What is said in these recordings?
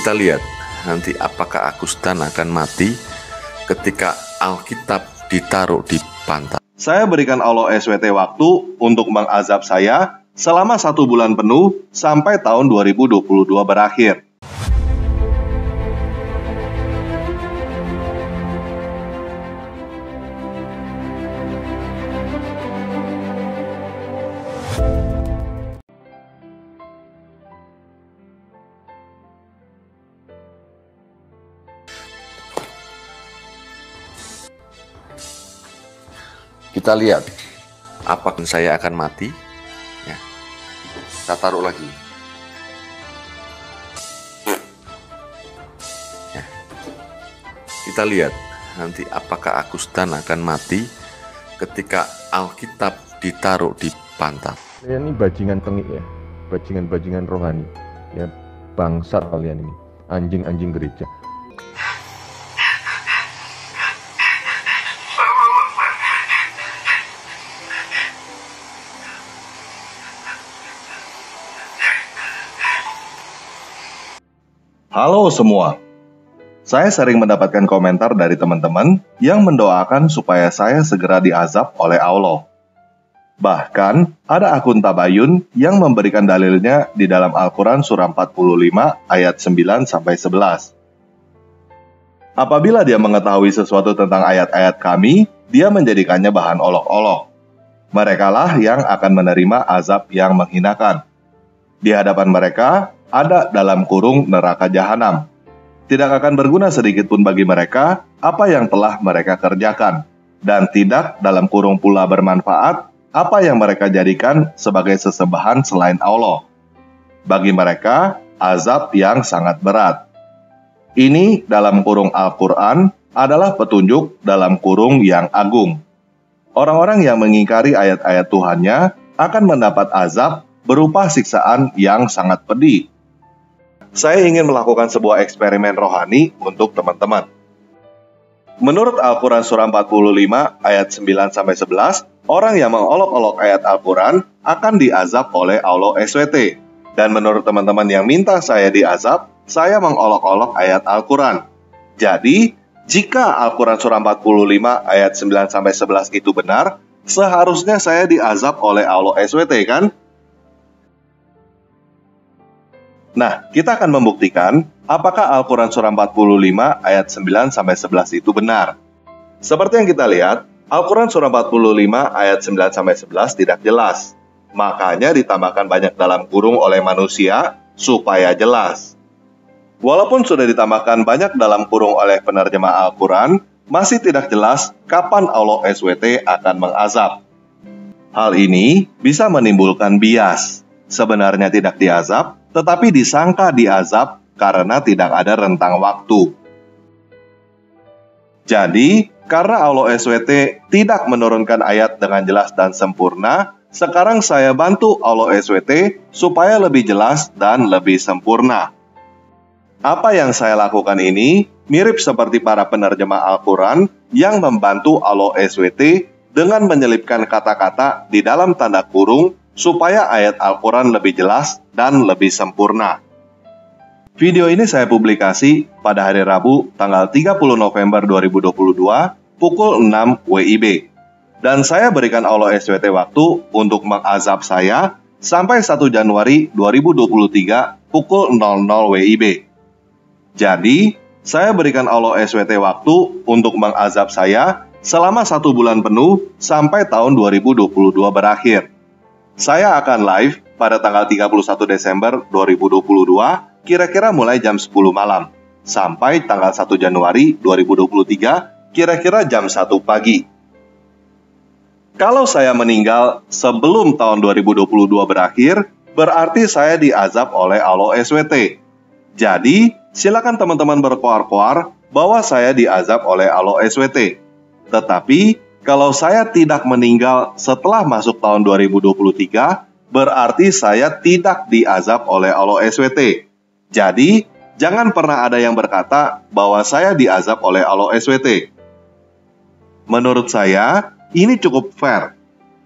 Kita lihat nanti apakah Agustan akan mati ketika Alkitab ditaruh di pantat. Saya berikan Allah SWT waktu untuk mengazab saya selama 1 bulan penuh sampai tahun 2022 berakhir. Kita lihat apakah saya akan mati. Ya. Kita taruh lagi. Ya. Kita lihat nanti apakah Agustan akan mati ketika Alkitab ditaruh di pantat. Ini bajingan tengik ya, bajingan rohani ya, bangsat kalian ini, anjing-anjing gereja. Halo semua, saya sering mendapatkan komentar dari teman-teman yang mendoakan supaya saya segera diazab oleh Allah. Bahkan, ada akun Tabayun yang memberikan dalilnya di dalam Al-Quran surah 45 ayat 9-11. Apabila dia mengetahui sesuatu tentang ayat-ayat kami, dia menjadikannya bahan olok-olok. Merekalah yang akan menerima azab yang menghinakan. Di hadapan mereka, ada dalam kurung neraka jahanam. Tidak akan berguna sedikit pun bagi mereka apa yang telah mereka kerjakan, dan tidak dalam kurung pula bermanfaat apa yang mereka jadikan sebagai sesembahan selain Allah. Bagi mereka, azab yang sangat berat. Ini dalam kurung Al-Quran adalah petunjuk dalam kurung yang agung. Orang-orang yang mengingkari ayat-ayat Tuhannya akan mendapat azab berupa siksaan yang sangat pedih. Saya ingin melakukan sebuah eksperimen rohani untuk teman-teman. Menurut Al-Quran surah 45 ayat 9-11, orang yang mengolok-olok ayat Al-Quran akan diazab oleh Allah SWT. Dan menurut teman-teman yang minta saya diazab, saya mengolok-olok ayat Al-Quran. Jadi, jika Al-Quran surah 45 ayat 9-11 itu benar, seharusnya saya diazab oleh Allah SWT kan? Nah, kita akan membuktikan apakah Al-Quran surah 45 ayat 9-11 itu benar. Seperti yang kita lihat, Al-Quran surah 45 ayat 9-11 tidak jelas. Makanya ditambahkan banyak dalam kurung oleh manusia supaya jelas. Walaupun sudah ditambahkan banyak dalam kurung oleh penerjemah Al-Quran, masih tidak jelas kapan Allah SWT akan mengazab. Hal ini bisa menimbulkan bias. Sebenarnya tidak diazab, tetapi disangka diazab karena tidak ada rentang waktu. Jadi, karena Allah SWT tidak menurunkan ayat dengan jelas dan sempurna, sekarang saya bantu Allah SWT supaya lebih jelas dan lebih sempurna. Apa yang saya lakukan ini mirip seperti para penerjemah Al-Quran yang membantu Allah SWT dengan menyelipkan kata-kata di dalam tanda kurung supaya ayat Al-Quran lebih jelas dan lebih sempurna. Video ini saya publikasi pada hari Rabu tanggal 30 November 2022 pukul 6 WIB. Dan saya berikan Allah SWT waktu untuk mengazab saya sampai 1 Januari 2023 pukul 00 WIB. Jadi, saya berikan Allah SWT waktu untuk mengazab saya selama 1 bulan penuh sampai tahun 2022 berakhir. Saya akan live pada tanggal 31 Desember 2022, kira-kira mulai jam 10 malam, sampai tanggal 1 Januari 2023, kira-kira jam 1 pagi. Kalau saya meninggal sebelum tahun 2022 berakhir, berarti saya diazab oleh Allah SWT. Jadi, silakan teman-teman berkoar-koar bahwa saya diazab oleh Allah SWT. Tetapi, kalau saya tidak meninggal setelah masuk tahun 2023, berarti saya tidak diazab oleh Allah SWT. Jadi, jangan pernah ada yang berkata bahwa saya diazab oleh Allah SWT. Menurut saya, ini cukup fair.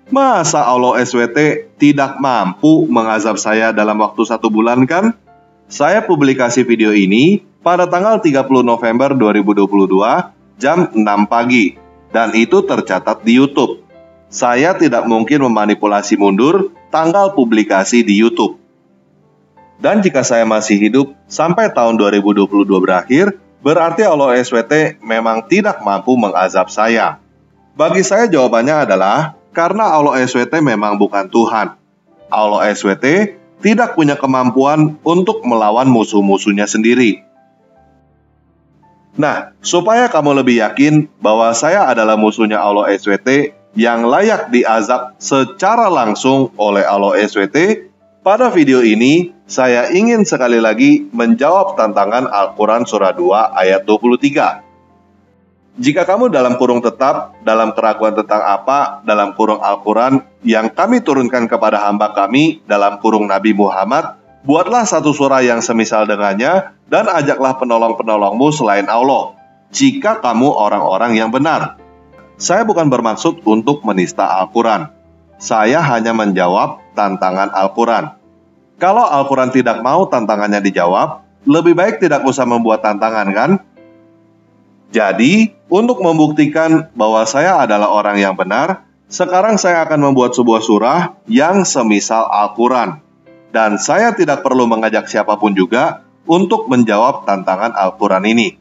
Masa Allah SWT tidak mampu mengazab saya dalam waktu 1 bulan kan? Saya publikasi video ini pada tanggal 30 November 2022 jam 6 pagi, dan itu tercatat di YouTube. Saya tidak mungkin memanipulasi mundur tanggal publikasi di YouTube. Dan jika saya masih hidup sampai tahun 2022 berakhir, berarti Allah SWT memang tidak mampu mengazab saya. Bagi saya jawabannya adalah karena Allah SWT memang bukan Tuhan. Allah SWT tidak punya kemampuan untuk melawan musuh-musuhnya sendiri. Nah, supaya kamu lebih yakin bahwa saya adalah musuhnya Allah SWT yang layak diazab secara langsung oleh Allah SWT, pada video ini saya ingin sekali lagi menjawab tantangan Al-Quran surah 2 ayat 23. Jika kamu dalam kurung tetap, dalam keraguan tentang apa, dalam kurung Al-Quran yang kami turunkan kepada hamba kami, dalam kurung Nabi Muhammad, buatlah satu surah yang semisal dengannya, dan ajaklah penolong-penolongmu selain Allah, jika kamu orang-orang yang benar. Saya bukan bermaksud untuk menista Al-Quran. Saya hanya menjawab tantangan Al-Quran. Kalau Al-Quran tidak mau tantangannya dijawab, lebih baik tidak usah membuat tantangan, kan? Jadi, untuk membuktikan bahwa saya adalah orang yang benar, sekarang saya akan membuat sebuah surah yang semisal Al-Quran. Dan saya tidak perlu mengajak siapapun juga untuk menjawab tantangan Al-Quran ini.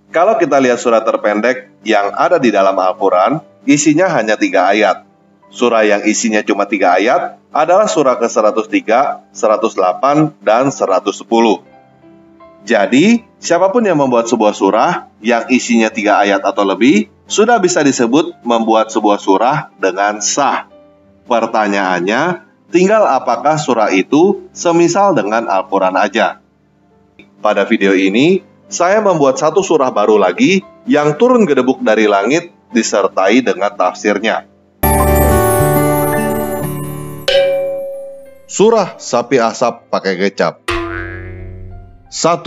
Kalau kita lihat surah terpendek yang ada di dalam Al-Quran, isinya hanya 3 ayat. Surah yang isinya cuma 3 ayat adalah surah ke-103, 108, dan 110. Jadi, siapapun yang membuat sebuah surah yang isinya 3 ayat atau lebih, sudah bisa disebut membuat sebuah surah dengan sah. Pertanyaannya, tinggal apakah surah itu semisal dengan Al-Quran aja. Pada video ini, saya membuat satu surah baru lagi yang turun gedebuk dari langit disertai dengan tafsirnya. Surah Sapi Asap pakai kecap. 1.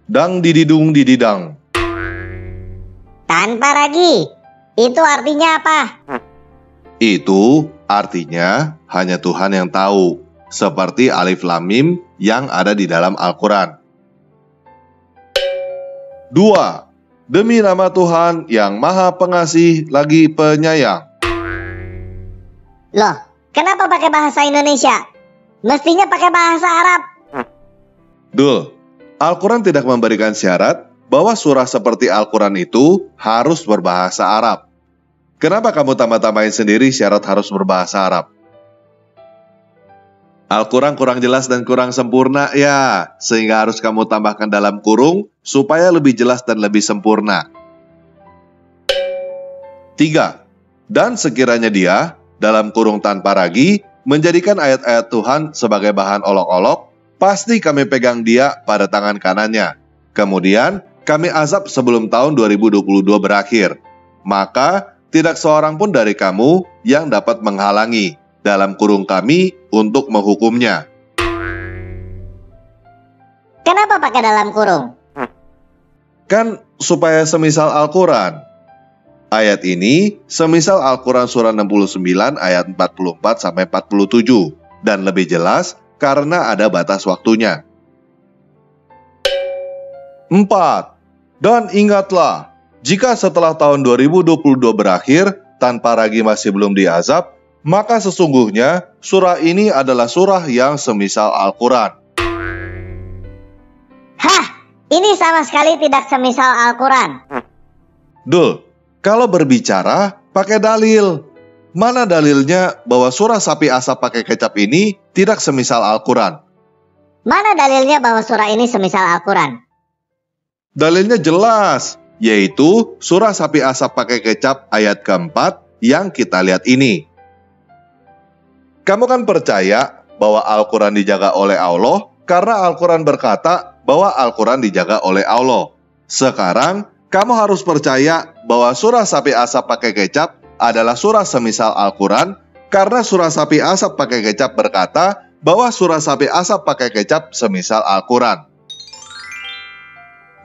Dang dididung dididang. Tanpa ragi. Itu artinya apa? Itu artinya hanya Tuhan yang tahu, seperti Alif Lam Mim yang ada di dalam Al-Quran. 2. Demi nama Tuhan yang Maha Pengasih lagi Penyayang. Loh, kenapa pakai bahasa Indonesia? Mestinya pakai bahasa Arab. Dul, Al-Quran tidak memberikan syarat bahwa surah seperti Al-Quran itu harus berbahasa Arab. Kenapa kamu tambah-tambahin sendiri syarat harus berbahasa Arab? Al-Quran kurang jelas dan kurang sempurna ya, sehingga harus kamu tambahkan dalam kurung supaya lebih jelas dan lebih sempurna. 3. Dan sekiranya dia, dalam kurung tanpa ragi, menjadikan ayat-ayat Tuhan sebagai bahan olok-olok, pasti kami pegang dia pada tangan kanannya. Kemudian, kami azab sebelum tahun 2022 berakhir. Maka, tidak seorang pun dari kamu yang dapat menghalangi dalam kurung kami untuk menghukumnya. Kenapa pakai dalam kurung? Kan supaya semisal Al-Quran. Ayat ini semisal Al-Quran surah 69 ayat 44-47. Dan lebih jelas, karena ada batas waktunya. 4. Dan ingatlah, jika setelah tahun 2022 berakhir, tanpa ragi masih belum diazab, maka sesungguhnya surah ini adalah surah yang semisal Al-Quran. Hah, ini sama sekali tidak semisal Al-Quran. Dul, kalau berbicara, pakai dalil. Mana dalilnya bahwa surah Sapi Asap pakai kecap ini tidak semisal Al-Quran? Mana dalilnya bahwa surah ini semisal Al-Quran? Dalilnya jelas, yaitu surah Sapi Asap pakai kecap ayat keempat yang kita lihat ini. Kamu kan percaya bahwa Al-Quran dijaga oleh Allah karena Al-Quran berkata bahwa Al-Quran dijaga oleh Allah. Sekarang, kamu harus percaya bahwa surah Sapi Asap pakai kecap adalah surah semisal Al-Quran karena surah Sapi Asap pakai kecap berkata bahwa surah Sapi Asap pakai kecap semisal Al-Quran.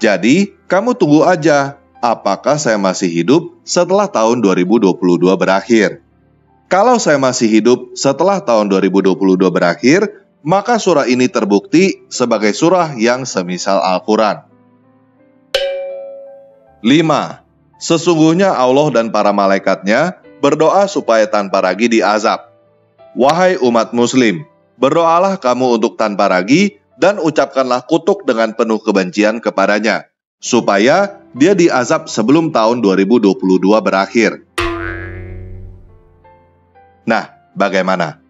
Jadi, kamu tunggu aja apakah saya masih hidup setelah tahun 2022 berakhir. Kalau saya masih hidup setelah tahun 2022 berakhir, maka surah ini terbukti sebagai surah yang semisal Al-Quran. 5. Sesungguhnya Allah dan para malaikatnya berdoa supaya tanpa ragi diazab. Wahai umat muslim, berdoalah kamu untuk tanpa ragi dan ucapkanlah kutuk dengan penuh kebencian kepadanya, supaya dia diazab sebelum tahun 2022 berakhir. Nah, bagaimana?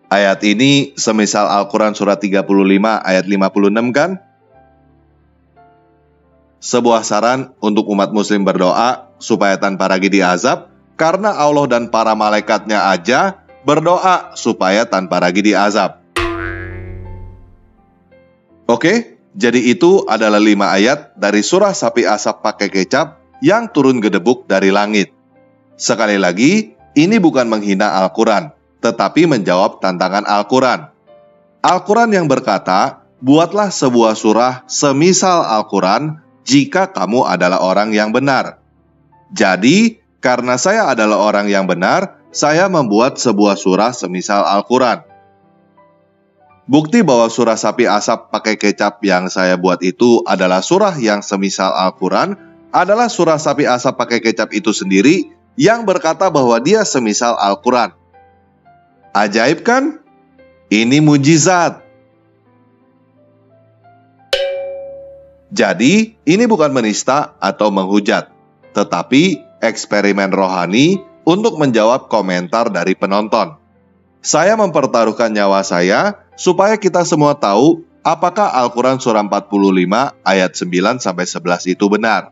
Ayat ini semisal Al-Quran surat 35 ayat 56 kan? Sebuah saran untuk umat muslim berdoa supaya tanpa ragi diazab, karena Allah dan para malaikatnya aja berdoa supaya tanpa ragi diazab. Oke, jadi itu adalah 5 ayat dari surah Sapi Asap Pakai Kecap yang turun gedebuk dari langit. Sekali lagi, ini bukan menghina Al-Quran, tetapi menjawab tantangan Al-Quran. Al-Quran yang berkata, buatlah sebuah surah semisal Al-Quran jika kamu adalah orang yang benar. Jadi, karena saya adalah orang yang benar, saya membuat sebuah surah semisal Al-Quran. Bukti bahwa surah Sapi Asap Pakai Kecap yang saya buat itu adalah surah yang semisal Al-Quran adalah surah Sapi Asap Pakai Kecap itu sendiri yang berkata bahwa dia semisal Al-Quran. Ajaib kan? Ini mujizat. Jadi, ini bukan menista atau menghujat, tetapi eksperimen rohani untuk menjawab komentar dari penonton. Saya mempertaruhkan nyawa saya supaya kita semua tahu apakah Al-Quran surah 45 ayat 9-11 itu benar.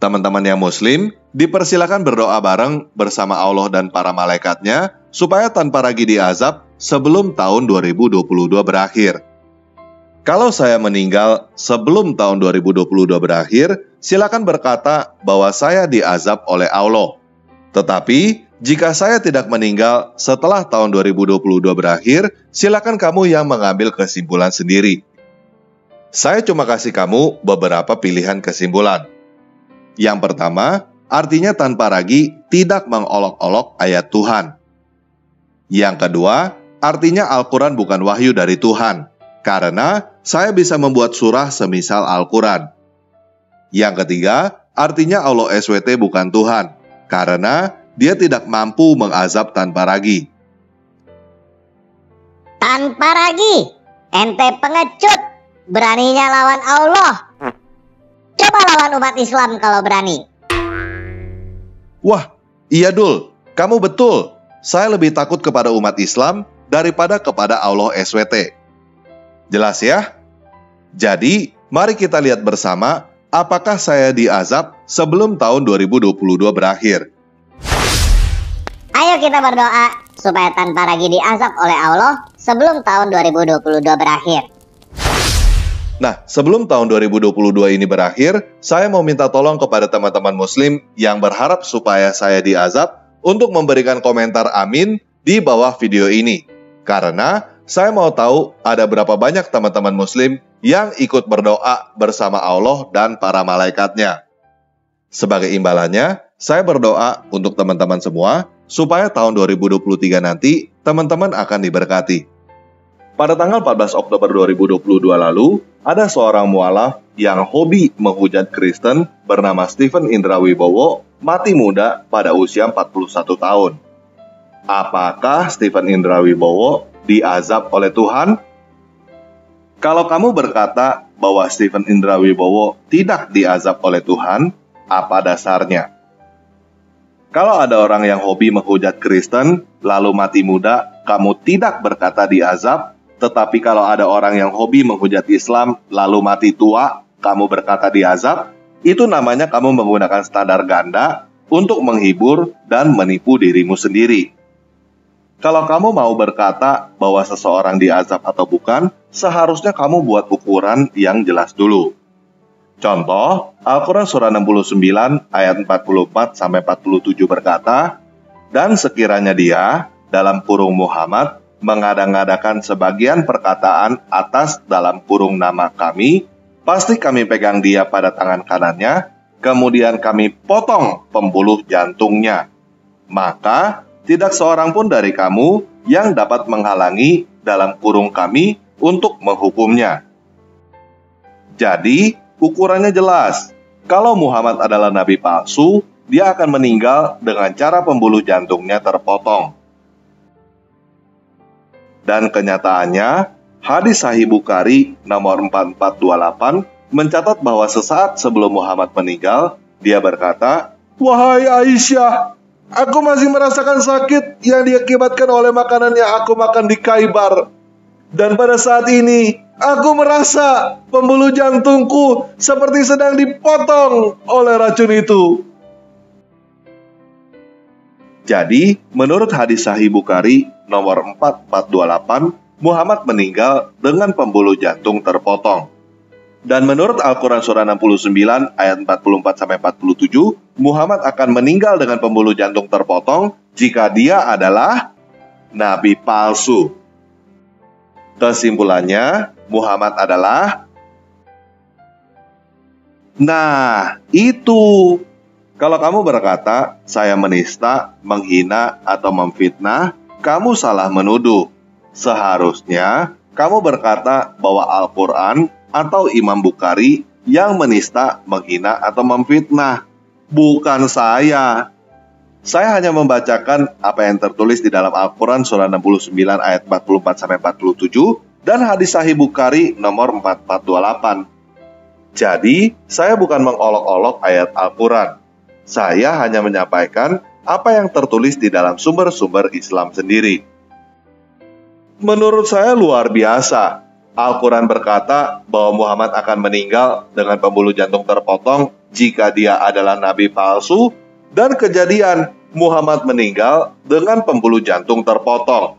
Teman-teman yang muslim, dipersilakan berdoa bareng bersama Allah dan para malaikatnya supaya tanpa ragi diazab sebelum tahun 2022 berakhir. Kalau saya meninggal sebelum tahun 2022 berakhir, silakan berkata bahwa saya diazab oleh Allah. Tetapi, jika saya tidak meninggal setelah tahun 2022 berakhir, silakan kamu yang mengambil kesimpulan sendiri. Saya cuma kasih kamu beberapa pilihan kesimpulan. Yang pertama, artinya tanpa ragi tidak mengolok-olok ayat Tuhan. Yang kedua, artinya Al-Quran bukan wahyu dari Tuhan, karena saya bisa membuat surah semisal Al-Quran. Yang ketiga, artinya Allah SWT bukan Tuhan, karena dia tidak mampu mengazab tanpa ragi. Tanpa ragi, ente pengecut, beraninya lawan Allah. Coba lawan umat Islam kalau berani. Wah, iya Dul, kamu betul. Saya lebih takut kepada umat Islam daripada kepada Allah SWT. Jelas ya? Jadi, mari kita lihat bersama apakah saya diazab sebelum tahun 2022 berakhir. Ayo kita berdoa supaya tanpa ragi diazab oleh Allah sebelum tahun 2022 berakhir. Nah, sebelum tahun 2022 ini berakhir, saya mau minta tolong kepada teman-teman muslim yang berharap supaya saya diazab untuk memberikan komentar amin di bawah video ini. Karena saya mau tahu ada berapa banyak teman-teman muslim yang ikut berdoa bersama Allah dan para malaikatnya. Sebagai imbalannya, saya berdoa untuk teman-teman semua supaya tahun 2023 nanti teman-teman akan diberkati. Pada tanggal 14 Oktober 2022 lalu, ada seorang mualaf yang hobi menghujat Kristen bernama Stephen Indra Wibowo mati muda pada usia 41 tahun. Apakah Stephen Indra Wibowo diazab oleh Tuhan? Kalau kamu berkata bahwa Stephen Indra Wibowo tidak diazab oleh Tuhan, apa dasarnya? Kalau ada orang yang hobi menghujat Kristen lalu mati muda, kamu tidak berkata diazab. Tetapi kalau ada orang yang hobi menghujat Islam lalu mati tua, kamu berkata diazab, itu namanya kamu menggunakan standar ganda untuk menghibur dan menipu dirimu sendiri. Kalau kamu mau berkata bahwa seseorang diazab atau bukan, seharusnya kamu buat ukuran yang jelas dulu. Contoh, Al-Quran surah 69 ayat 44-47 berkata, "Dan sekiranya dia, dalam kurung Muhammad, mengada-ngadakan sebagian perkataan atas dalam kurung nama kami, pasti kami pegang dia pada tangan kanannya, kemudian kami potong pembuluh jantungnya. Maka tidak seorang pun dari kamu yang dapat menghalangi dalam kurung kami untuk menghukumnya. Jadi, ukurannya jelas. Kalau Muhammad adalah nabi palsu, dia akan meninggal dengan cara pembuluh jantungnya terpotong. Dan kenyataannya, hadis Sahih Bukhari nomor 4428 mencatat bahwa sesaat sebelum Muhammad meninggal, dia berkata, "Wahai Aisyah, aku masih merasakan sakit yang diakibatkan oleh makanan yang aku makan di Khaybar. Dan pada saat ini, aku merasa pembuluh jantungku seperti sedang dipotong oleh racun itu." Jadi, menurut hadis Sahih Bukhari nomor 4428, Muhammad meninggal dengan pembuluh jantung terpotong. Dan menurut Al-Quran surah 69 ayat 44-47, Muhammad akan meninggal dengan pembuluh jantung terpotong jika dia adalah nabi palsu. Kesimpulannya, Muhammad adalah... Nah, itu. Kalau kamu berkata, saya menista, menghina, atau memfitnah, kamu salah menuduh. Seharusnya, kamu berkata bahwa Al-Quran atau Imam Bukhari yang menista, menghina, atau memfitnah. Bukan saya. Saya hanya membacakan apa yang tertulis di dalam Al-Quran surah 69 ayat 44-47 dan hadis Sahih Bukhari nomor 4428. Jadi, saya bukan mengolok-olok ayat Al-Quran. Saya hanya menyampaikan apa yang tertulis di dalam sumber-sumber Islam sendiri. Menurut saya luar biasa. Al-Quran berkata bahwa Muhammad akan meninggal dengan pembuluh jantung terpotong jika dia adalah nabi palsu, dan kejadian Muhammad meninggal dengan pembuluh jantung terpotong.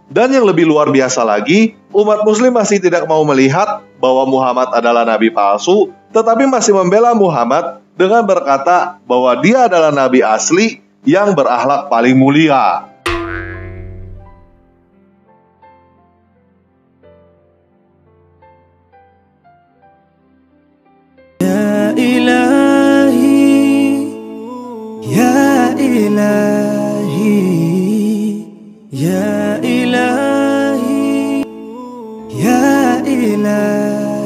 Dan yang lebih luar biasa lagi, umat muslim masih tidak mau melihat bahwa Muhammad adalah nabi palsu, tetapi masih membela Muhammad dengan berkata bahwa dia adalah nabi asli yang berakhlak paling mulia. Ya Ilahi, Ya Ilahi, Ya Ilahi, Ya Ilahi.